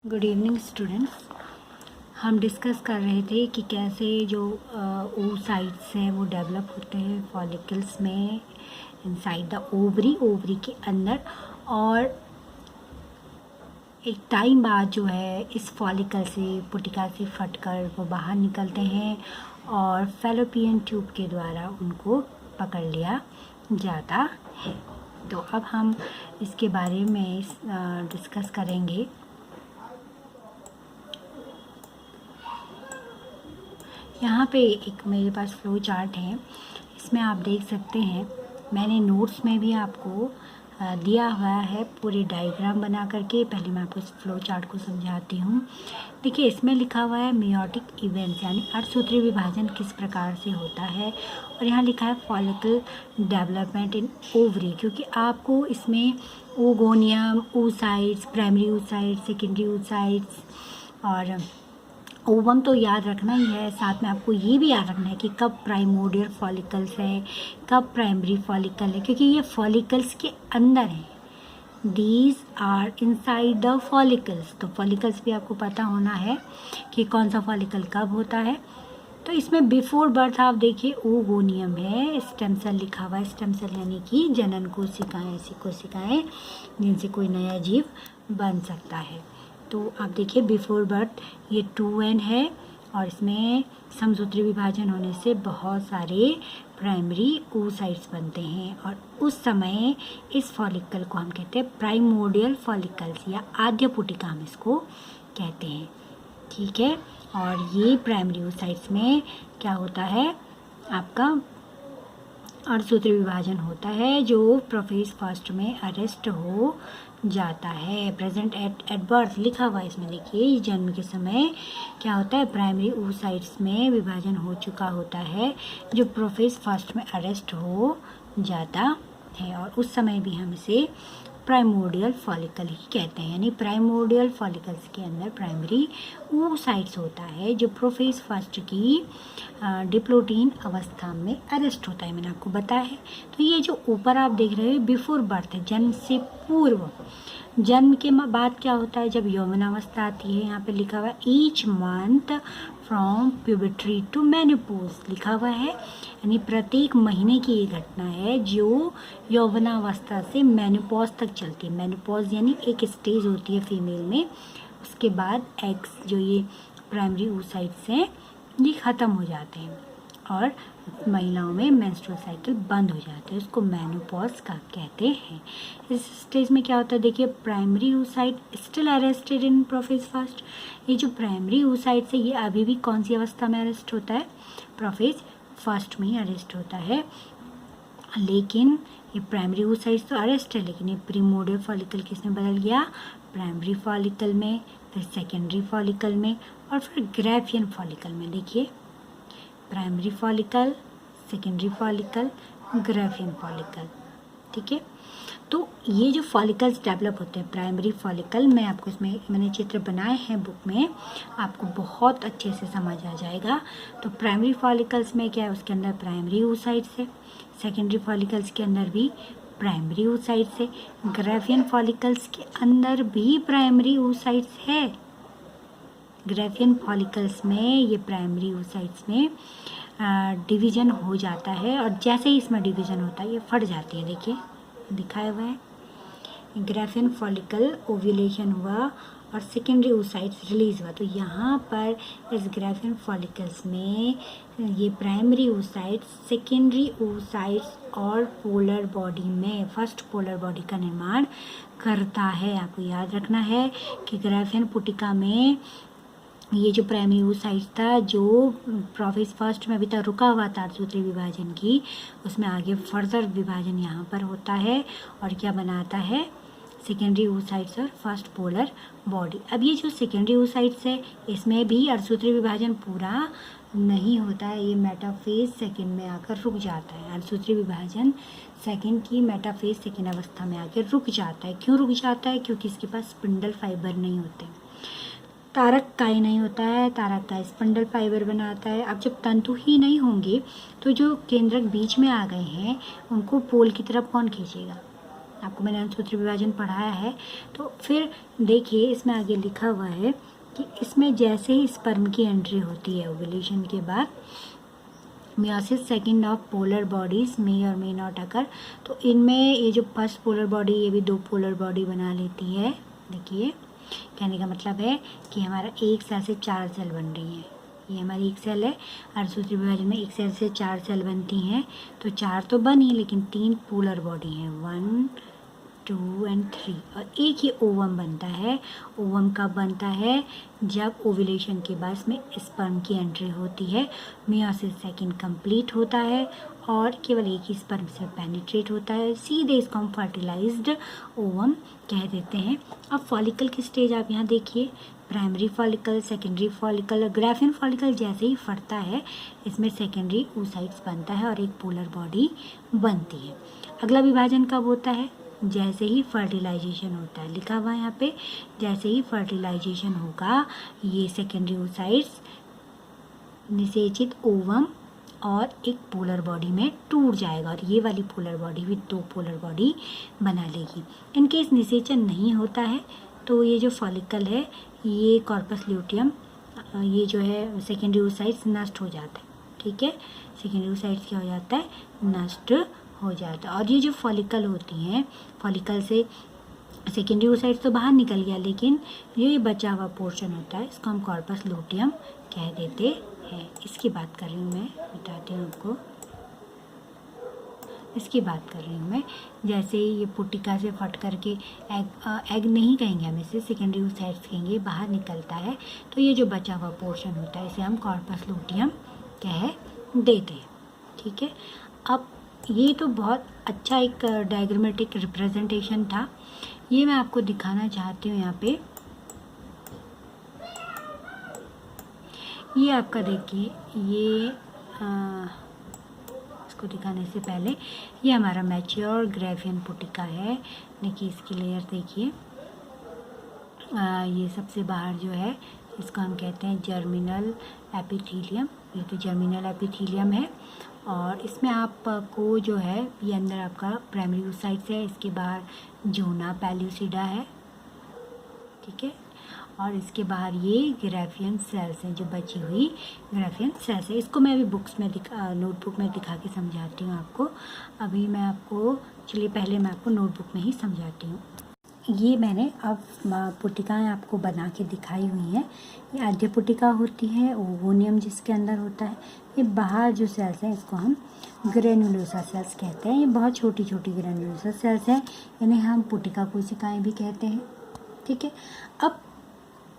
Good evening students. हम discuss कर रहे थे कि कैसे जो oocytes हैं वो डेवलप होते हैं फॉलिकल्स में इनसाइड द ओवरी के अंदर, और एक टाइम बाद जो है इस फॉलिकल से पुटिका से फटकर वो बाहर निकलते हैं और फैलोपियन ट्यूब के द्वारा उनको पकड़ लिया जाता है। तो अब हम इसके बारे में डिस्कस करेंगे। यहाँ पे एक मेरे पास फ्लो चार्ट है, इसमें आप देख सकते हैं मैंने नोट्स में भी आपको दिया हुआ है पूरे डायग्राम बना करके। पहले मैं आपको इस फ्लो चार्ट को समझाती हूँ। देखिए, इसमें लिखा हुआ है मेयोटिक इवेंट्स, यानी अर्धसूत्रीय विभाजन किस प्रकार से होता है, और यहाँ लिखा है फॉलिकल डेवलपमेंट इन ओवरी, क्योंकि आपको इसमें oogonium, oocytes, primary oocytes, secondary oocytes और ओवम तो याद रखना ही है। साथ में आपको ये भी याद रखना है कि कब प्राइमोर्डियल फॉलिकल्स है, कब प्राइमरी फॉलिकल है, क्योंकि ये फॉलिकल्स के अंदर है। These are inside the follicles. तो फॉलिकल्स भी आपको पता होना है कि कौन सा फॉलिकल कब होता है। तो इसमें बिफोर बर्थ आप देखिए ओगोनियम है, स्टेम सेल लिखा हुआ है। स्टेम सेल यानी कि जनन कोशिकाएं, ऐसी कोशिकाएं जिनसे कोई नया जीव बन सकता है। तो आप देखिए बिफोर बर्थ ये 2n है, और इसमें समसूत्री विभाजन होने से बहुत सारे प्राइमरी oocytes बनते हैं, और उस समय इस फॉलिकल को हम कहते हैं प्राइमोर्डियल फॉलिकल्स या आद्य पुटिका हम इसको कहते हैं। ठीक है, और ये प्राइमरी oocytes में क्या होता है, आपका अर्धसूत्री विभाजन होता है जो प्रोफेज फर्स्ट में अरेस्ट हो जाता है। प्रेजेंट एट बर्थ लिखा हुआ है इसमें, देखिए जन्म के समय क्या होता है, प्राइमरी oocytes में विभाजन हो चुका होता है जो प्रोफेज फर्स्ट में अरेस्ट हो जाता है, और उस समय भी हम इसे प्राइमोर्डियल फॉलिकल ही कहते हैं। यानी प्राइमोर्डियल फॉलिकल्स के अंदर प्राइमरी oocytes होता है जो प्रोफेज फर्स्ट की डिप्लोटीन अवस्था में अरेस्ट होता है, मैंने आपको बताया है। तो ये जो ऊपर आप देख रहे हो बिफोर बर्थ है, जन्म से पूर्व। जन्म के बाद क्या होता है, जब यौवनावस्था आती है, यहाँ पे लिखा हुआ है each month from puberty to menopause लिखा हुआ है, यानी प्रत्येक महीने की ये घटना है जो यौवनावस्था से मेनोपॉज तक चलती है। मेनोपॉज यानी एक स्टेज होती है फीमेल में, उसके बाद एग्स जो ये प्राइमरी oocytes हैं ये ख़त्म हो जाते हैं और महिलाओं में मेंस्ट्रुअल साइकिल बंद हो जाता है, उसको मेनोपॉज का कहते हैं। इस स्टेज में क्या होता है, देखिए primary oocyte still arrested in prophase first. ये जो प्राइमरी oocytes है ये अभी भी कौन सी अवस्था में अरेस्ट होता है, प्रोफेज फर्स्ट में ही अरेस्ट होता है। लेकिन ये प्राइमरी oocytes तो अरेस्ट है, लेकिन ये प्रीमोर्डियल फॉलिकल किसमें बदल गया, प्राइमरी फॉलिकल में, फिर सेकेंडरी फॉलिकल में, और फिर ग्राफियन फॉलिकल में। देखिए primary follicle, secondary follicle, Graafian follicle. ठीक है, तो ये जो फॉलिकल्स डेवलप होते हैं प्राइमरी फॉलिकल में, आपको इसमें मैंने चित्र बनाए हैं बुक में, आपको बहुत अच्छे से समझ आ जाएगा। तो प्राइमरी फॉलिकल्स में क्या है, उसके अंदर प्राइमरी oocytes है, सेकेंडरी फॉलिकल्स के अंदर भी प्राइमरी oocytes है, ग्राफियन फॉलिकल्स के अंदर भी प्राइमरी oocytes है। ग्राफियन फॉलिकल्स में ये प्राइमरी oocytes में डिवीज़न हो जाता है, और जैसे ही इसमें डिवीज़न होता है ये फट जाती है। देखिए दिखाया हुआ है, ग्राफियन फॉलिकल ओव्यूलेशन हुआ और सेकेंडरी oocytes रिलीज हुआ। तो यहाँ पर इस ग्राफियन फॉलिकल्स में ये प्राइमरी oocytes सेकेंडरी oocytes और पोलर बॉडी में फर्स्ट पोलर बॉडी का निर्माण करता है। आपको याद रखना है कि ग्राफियन पुटिका में ये जो प्राइमरी oocytes था जो प्रोफेज फर्स्ट में अभी तक रुका हुआ था अर्धसूत्री विभाजन की, उसमें आगे फर्दर विभाजन यहाँ पर होता है और क्या बनाता है, सेकेंडरी oocytes और फर्स्ट पोलर बॉडी। अब ये जो सेकेंडरी oocytes है इसमें भी अर्धसूत्री विभाजन पूरा नहीं होता है, ये मेटाफेज सेकेंड में आकर रुक जाता है। अर्धसूत्री विभाजन सेकेंड की मेटाफेज सेकेंड अवस्था में आकर रुक जाता है। क्यों रुक जाता है, क्योंकि इसके पास स्पिंडल फाइबर नहीं होते, तारक काय नहीं होता है, तारक काय स्पिंडल फाइबर बनाता है। अब जब तंतु ही नहीं होंगे तो जो केंद्रक बीच में आ गए हैं उनको पोल की तरफ कौन खींचेगा, आपको मैंने अणुसूत्री विभाजन पढ़ाया है। तो फिर देखिए इसमें आगे लिखा हुआ है कि इसमें जैसे ही स्पर्म की एंट्री होती है ओव्यूलेशन के बाद, meiosis second of polar bodies may और मे नॉट अकर। तो इनमें ये जो फर्स्ट पोलर बॉडी, ये भी 2 पोलर बॉडी बना लेती है। देखिए कहने का मतलब है कि हमारा एक सेल से 4 सेल बन रही हैं। ये हमारी एक सेल है, अणुसूत्री विभाजन में एक सेल से 4 सेल बनती हैं। तो 4 तो बनी लेकिन 3 पोलर बॉडी हैं, 1 2 एंड 3, और एक ही ओवम बनता है। ओवम कब बनता है? जब ओव्यूलेशन के बाद में स्पर्म की एंट्री होती है, मियोसिस सेकंड कंप्लीट होता है और केवल एक ही स्पर्म से पेनिट्रेट होता है, सीधे इसको हम फर्टिलाइज्ड ओवम कह देते हैं। अब फॉलिकल की स्टेज आप यहाँ देखिए, primary follicle, secondary follicle. Graafian follicle जैसे ही फटता है इसमें सेकेंडरी oocytes बनता है और एक पोलर बॉडी बनती है। अगला विभाजन कब होता है? जैसे ही फर्टिलाइजेशन होता है, लिखा हुआ है यहाँ पे, जैसे ही फर्टिलाइजेशन होगा ये सेकेंडरी oocytes निषेचित ओवम और एक पोलर बॉडी में टूट जाएगा और ये वाली पोलर बॉडी भी 2 पोलर बॉडी बना लेगी। इनकेस निषेचन नहीं होता है तो ये जो फॉलिकल है, ये कॉर्पस ल्यूटियम, ये जो है सेकेंडरी oocytes नष्ट हो जाता है। ठीक है, सेकेंडरी oocytes क्या हो जाता है? नष्ट हो जाता है। और ये जो फॉलिकल होती हैं, फॉलिकल से सेकेंडरी oocytes तो बाहर निकल गया, लेकिन ये बचा हुआ पोर्शन होता है, इसको हम कॉर्पस ल्यूटियम कह देते हैं। इसकी बात कर रही हूँ मैं, बताती हूँ आपको, इसकी बात कर रही हूँ मैं। जैसे ही ये पुटिका से फट करके एग नहीं कहेंगे हम इसे, सेकेंडरी oocytes कहेंगे, बाहर निकलता है, तो ये जो बचा हुआ पोर्शन होता है इसे हम कॉर्पस ल्यूटियम कह देते हैं। ठीक है, अब ये तो बहुत अच्छा एक डायग्रामेटिक रिप्रेजेंटेशन था, ये मैं आपको दिखाना चाहती हूँ यहाँ पे। ये आपका देखिए, ये इसको दिखाने से पहले ये हमारा मैच्योर ग्राफियन पुटिका है। देखिए इसकी लेयर देखिए, ये सबसे बाहर जो है इसको हम कहते हैं जर्मिनल एपिथीलियम। ये तो जर्मिनल एपिथीलियम है और इसमें आपको जो है, ये अंदर आपका प्राइमरी oocytes है, इसके बाहर जोना पेल्यूसिडा है। ठीक है, और इसके बाहर ये ग्राफियन सेल्स हैं, जो बची हुई ग्राफियन सेल्स है। इसको मैं अभी बुक्स में नोटबुक में दिखा के समझाती हूँ आपको। अभी मैं आपको, चलिए पहले मैं आपको नोटबुक में ही समझाती हूँ। ये मैंने अब पुटिकाएँ आपको बना के दिखाई हुई हैं। ये आद्य पुटिका होती है, ओवोनियम जिसके अंदर होता है। ये बाहर जो सेल्स हैं इसको हम ग्रेनुलोसा सेल्स कहते हैं। ये बहुत छोटी छोटी ग्रेनुलोसा सेल्स हैं, इन्हें हम पुटिका कोशिकाएँ भी कहते हैं। ठीक है, अब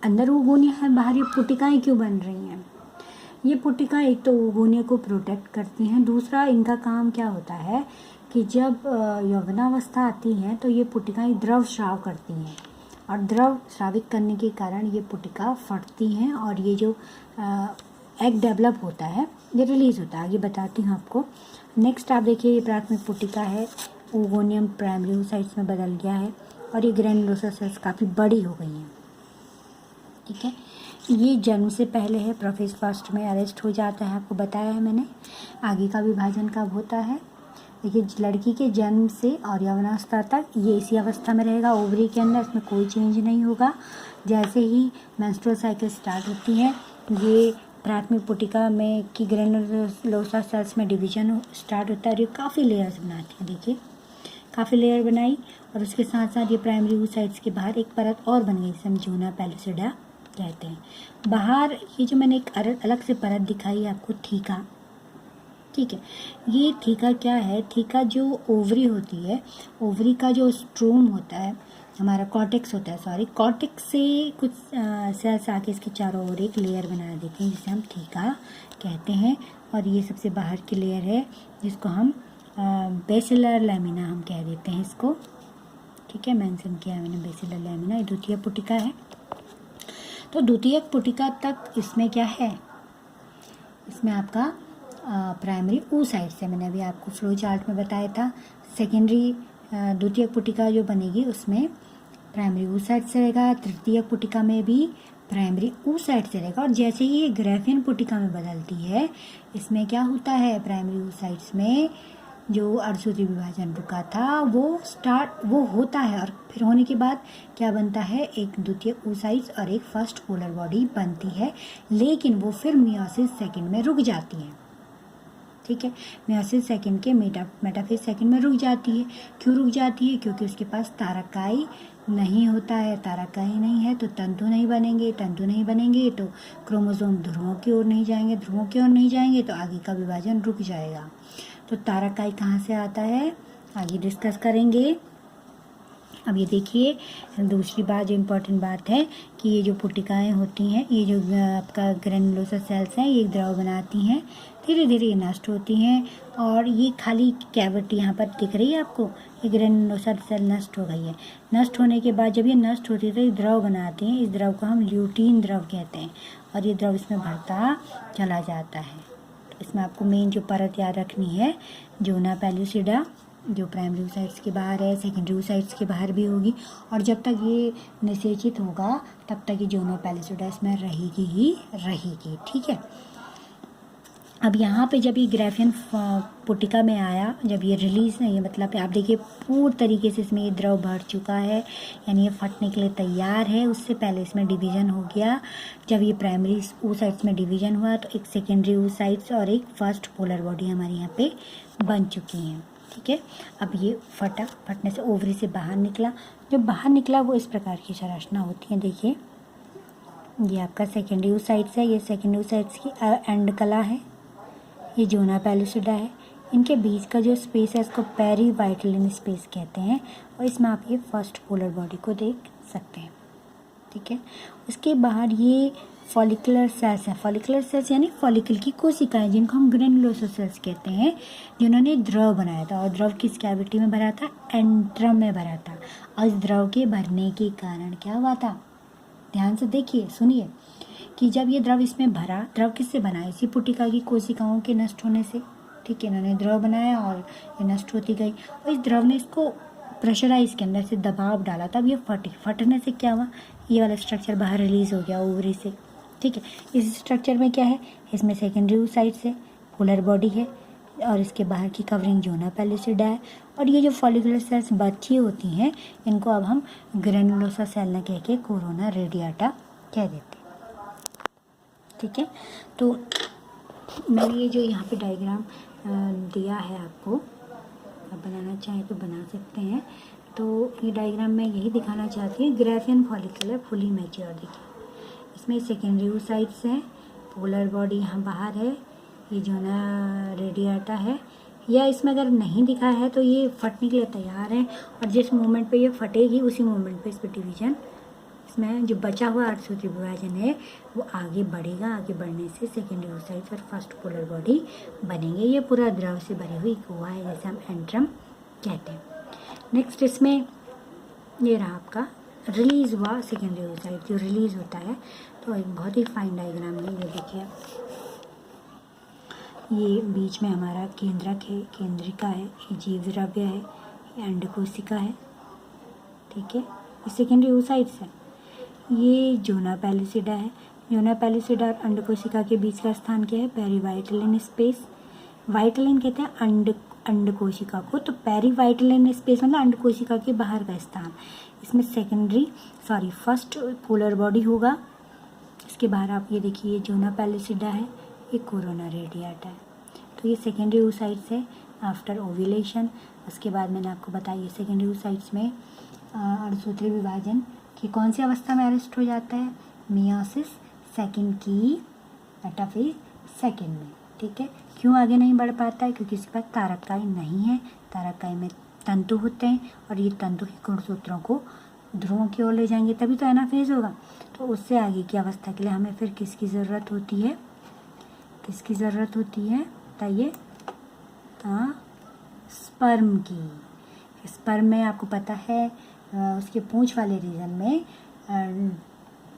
अंदर ओवोनिया है, बाहर ये पुटिकाएँ क्यों बन रही हैं? ये पुटिका एक तो ओवोनिया को प्रोटेक्ट करती हैं, दूसरा इनका काम क्या होता है कि जब यौवनावस्था आती है तो ये पुटिकाएँ द्रव स्राव करती हैं और द्रव स्रावित करने के कारण ये पुटिका फटती हैं और ये जो एग डेवलप होता है ये रिलीज़ होता है। आगे बताती हूँ आपको। नेक्स्ट आप देखिए, ये प्राथमिक पुटिका है, ओवोनियम प्राइमरी oocytes में बदल गया है और ये ग्रेनुलोसा सेल्स काफ़ी बड़ी हो गई हैं। ठीक है, ये जन्म से पहले है, प्रोफेज फर्स्ट में अरेस्ट हो जाता है, आपको बताया है मैंने। आगे का विभाजन कब होता है? देखिए, लड़की के जन्म से और यौवनावस्था तक ये इसी अवस्था में रहेगा, ओवरी के अंदर, इसमें कोई चेंज नहीं होगा। जैसे ही मेंस्ट्रुअल साइकिल स्टार्ट होती है, ये प्राथमिक पुटिका में की ग्रेनुलोसा सेल्स में डिवीजन स्टार्ट होता है और ये काफ़ी लेयर्स बनाती है। देखिए काफ़ी लेयर बनाई और उसके साथ साथ ये प्राइमरी oocytes के बाहर एक परत और बन गई, जिसे हम जोना पेल्यूसिडा कहते हैं। बाहर ये जो मैंने एक अलग से परत दिखाई है आपको, थीका। ठीक है, ये थीका क्या है? थीका जो ओवरी होती है, ओवरी का जो स्ट्रोम होता है, हमारा कॉर्टेक्स होता है, सॉरी, कॉर्टेक्स से कुछ सेल्स आके इसके चारों ओर एक लेयर बना देते हैं जिसे हम थीका कहते हैं। और ये सबसे बाहर की लेयर है जिसको हम बेसिलर लैमिना हम कह देते हैं इसको। ठीक है, मेंशन किया मैंने बेसिलर लैमिना, ये द्वितीय पुटिका है। तो द्वितीय पुटिका तक इसमें क्या है? इसमें आपका प्राइमरी oocytes है, मैंने अभी आपको फ्लो चार्ट में बताया था। सेकेंडरी द्वितीय पुटिका जो बनेगी उसमें प्राइमरी oocytes रहेगा, तृतीय पुटिका में भी प्राइमरी oocytes रहेगा। और जैसे ही ये ग्राफियन पुटिका में बदलती है, इसमें क्या होता है? प्राइमरी oocytes में जो अर्धसूत्री विभाजन रुका था वो होता है, और फिर होने के बाद क्या बनता है, एक द्वितीय oocytes और एक फर्स्ट पोलर बॉडी बनती है, लेकिन वो फिर मियोसिस सेकंड में रुक जाती है। ठीक है, मियोसिस सेकंड के मेटाफेज सेकंड में रुक जाती है। क्यों रुक जाती है? क्योंकि उसके पास तारकाई नहीं होता है। तारकाई नहीं है तो तंतु नहीं बनेंगे, तंतु नहीं बनेंगे तो क्रोमोसोम ध्रुवों की ओर नहीं जाएंगे, ध्रुवों की ओर नहीं जाएंगे तो आगे का विभाजन रुक जाएगा। तो तारकाई कहाँ से आता है, आगे डिस्कस करेंगे। अब ये देखिए, दूसरी बात जो इम्पोर्टेंट बात है कि ये जो पुटिकाएँ होती हैं, ये जो आपका ग्रेनुलोसा सेल्स हैं, ये द्रव बनाती हैं, धीरे धीरे ये नष्ट होती हैं, और ये खाली कैविटी यहाँ पर दिख रही है आपको, ये ग्रेनुलोसा सेल नष्ट हो गई है। नष्ट होने के बाद जब ये नष्ट होती है तो ये द्रव बनाती हैं। इस द्रव को हम ल्यूटीन द्रव कहते हैं, और ये द्रव इसमें भरता चला जाता है। तो इसमें आपको मेन जो परत याद रखनी है, ज़ोना पेलुसिडा, जो प्राइमरी oocytes के बाहर है, सेकेंडरी oocytes के बाहर भी होगी, और जब तक ये निषेचित होगा तब तक ये ज़ोना पेलुसिडा इसमें रहेगी ही रहेगी। ठीक है, अब यहाँ पे जब ये ग्राफियन पुटिका में आया, जब ये रिलीज नहीं है, मतलब आप देखिए पूर्ण तरीके से इसमें ये द्रव भर चुका है, यानी ये फटने के लिए तैयार है। उससे पहले इसमें डिवीज़न हो गया। जब ये प्राइमरी oocytes में डिवीज़न हुआ तो एक सेकेंडरी oocytes और एक फर्स्ट पोलर बॉडी हमारे यहाँ पे बन चुकी हैं। ठीक है, अब ये फटने से ओवरी से बाहर निकला। जब बाहर निकला वो इस प्रकार की संरचना होती है। देखिए, ये आपका सेकेंडरी oocytes है, ये सेकेंडरी oocytes की एंड कला है, ये ज़ोना पेलुसिडा है। इनके बीच का जो स्पेस है इसको पेरीवाइटलिन स्पेस कहते हैं, और इसमें आप ये फर्स्ट पोलर बॉडी को देख सकते हैं। ठीक है, उसके बाहर ये फॉलिकुलर सेल्स हैं। फॉलिकुलर सेल्स यानी फॉलिकल की कोशिकाएं, जिनको हम ग्रेनुलोसा सेल्स कहते हैं, जिन्होंने द्रव बनाया था, और द्रव किस कैविटी में भरा था, एंट्रम में भरा था। और इस द्रव के भरने के कारण क्या हुआ था, ध्यान से देखिए, सुनिए, कि जब ये द्रव इसमें भरा, द्रव किससे बना, इसी पुटिका की कोशिकाओं के नष्ट होने से। ठीक है, इन्होंने द्रव बनाया और ये नष्ट होती गई, और इस द्रव ने इसको प्रेशराइज के अंदर से दबाव डाला, तब ये फटने से क्या हुआ, ये वाला स्ट्रक्चर बाहर रिलीज हो गया ओवरी से। ठीक है, इस स्ट्रक्चर में क्या है, इसमें सेकेंडरी oocytes है, पोलर बॉडी है, और इसके बाहर की कवरिंग ज़ोना पेलुसिडा है, और ये जो फॉलिकुलर सेल्स बची होती हैं, इनको अब हम ग्रेनुलोसा सेल न कह के कोरोना रेडिएटा कह देते हैं। ठीक है, तो मैंने ये जो यहाँ पे डायग्राम दिया है आपको, आप बनाना चाहें तो बना सकते हैं। तो ये डायग्राम मैं यही दिखाना चाहती हूँ, ग्राफियन फॉलिकल है फुली मैच्योर। देखिए, इसमें सेकेंडरी oocytes है, पोलर बॉडी यहाँ बाहर है, ये ज़ोना रेडिएटा है, या इसमें अगर नहीं दिखा है तो ये फटने के लिए तैयार है, और जिस मोमेंट पे ये फटेगी उसी मोमेंट पे इस पर डिवीजन, इसमें जो बचा हुआ अर्धसूत्री विभाजन है वो आगे बढ़ेगा। आगे बढ़ने से सेकेंडरी oocytes और फर्स्ट पोलर बॉडी बनेंगे। ये पूरा द्रव से भरी हुई गुहा है, जैसे हम एंट्रम कहते हैं। नेक्स्ट इसमें ये रहा आपका रिलीज हुआ सेकेंडरी oocyte, जो रिलीज होता है, तो एक बहुत ही फाइन डायग्राम है। ये देखिए, ये बीच में हमारा केंद्रक है, केंद्रिका है, ये जीव द्रव्य है, ये अंडकोशिका है। ठीक है, ये सेकेंडरी oocytes है, ये ज़ोना पेलुसिडा है। ज़ोना पेलुसिडा और अंडकोशिका के बीच का स्थान क्या है, पेरीवाइटलिन स्पेस। वाइटलिन कहते हैं अंडकोशिका को, तो पेरीवाइटलिन स्पेस मतलब अंडकोशिका के बाहर का स्थान। इसमें फर्स्ट पोलर बॉडी होगा। इसके बाहर आप ये देखिए, ये ज़ोना पेलुसिडा है, ये कोरोना रेडिएटा है। तो ये सेकेंडरी oocytes है आफ्टर ओव्यूलेशन। उसके बाद मैंने आपको बताया, ये सेकेंडरी oocytes में अर्धसूत्री विभाजन कि कौन सी अवस्था में अरेस्ट हो जाता है, मियोसिस सेकंड की मेटाफेज सेकंड में। ठीक है, क्यों आगे नहीं बढ़ पाता है, क्योंकि इसके पास तारकाई नहीं है। तारकाई में तंतु होते हैं, और ये तंतु ही गुणसूत्रों को ध्रुवों की ओर ले जाएंगे, तभी तो एनाफेज होगा। तो उससे आगे की अवस्था के लिए हमें फिर किसकी ज़रूरत होती है, किसकी ज़रूरत होती है बताइए, स्पर्म की। स्पर्म में आपको पता है उसके पूंछ वाले रीजन में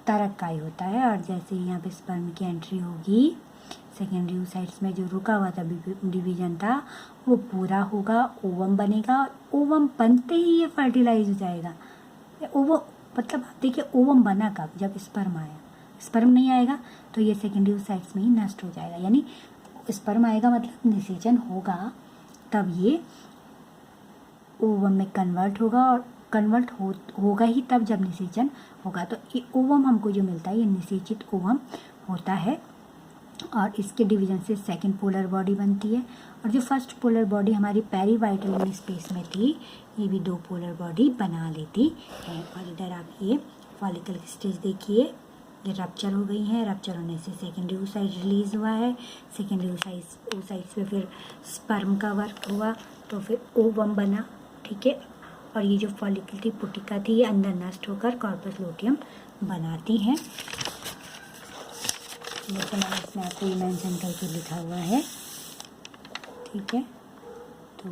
तारकाई होता है, और जैसे यहाँ पे स्पर्म की एंट्री होगी, सेकेंडरी oocytes में जो रुका हुआ था डिवीजन था वो पूरा होगा, ओवम बनेगा, और ओवम बनते ही ये फर्टिलाइज हो जाएगा। ओवम मतलब आप देखिए, ओवम बना कब, जब स्पर्म आया। स्पर्म नहीं आएगा तो ये सेकेंडरी oocytes में ही नष्ट हो जाएगा, यानी स्पर्म आएगा मतलब निषेचन होगा, तब ये ओवम में कन्वर्ट होगा, और कन्वर्ट होगा ही तब जब निषेचन होगा। तो ये ओवम हमको जो मिलता है ये निषेचित ओवम होता है, और इसके डिवीजन से सेकंड पोलर बॉडी बनती है। और जो फर्स्ट पोलर बॉडी हमारी पेरीवाइटल स्पेस में थी, ये भी 2 पोलर बॉडी बना लेती है। और इधर आप ये फॉलिकल की स्टेज देखिए, ये रप्चर हो गई है। रप्चर होने से सेकेंडरी oocyte रिलीज हुआ है। सेकेंडरी oocytes पे फिर स्पर्म का वर्क हुआ, तो फिर ओवम बना, ठीक है। और ये जो फॉलिकल थी, पुटिका थी, ये अंदर नष्ट होकर कॉर्पस लूटियम बनाती हैं। जैसे मैंने इसमें आपको ये मेंशन करके लिखा हुआ है, ठीक है। तो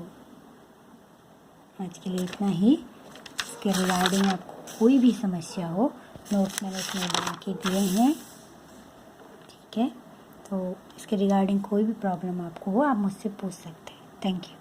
आज के लिए इतना ही। इसके रिगार्डिंग आपको कोई भी समस्या हो, नोट्स मैंने इसमें बना के दिए हैं, ठीक है। तो इसके रिगार्डिंग कोई भी प्रॉब्लम आपको हो, आप मुझसे पूछ सकते हैं। Thank you.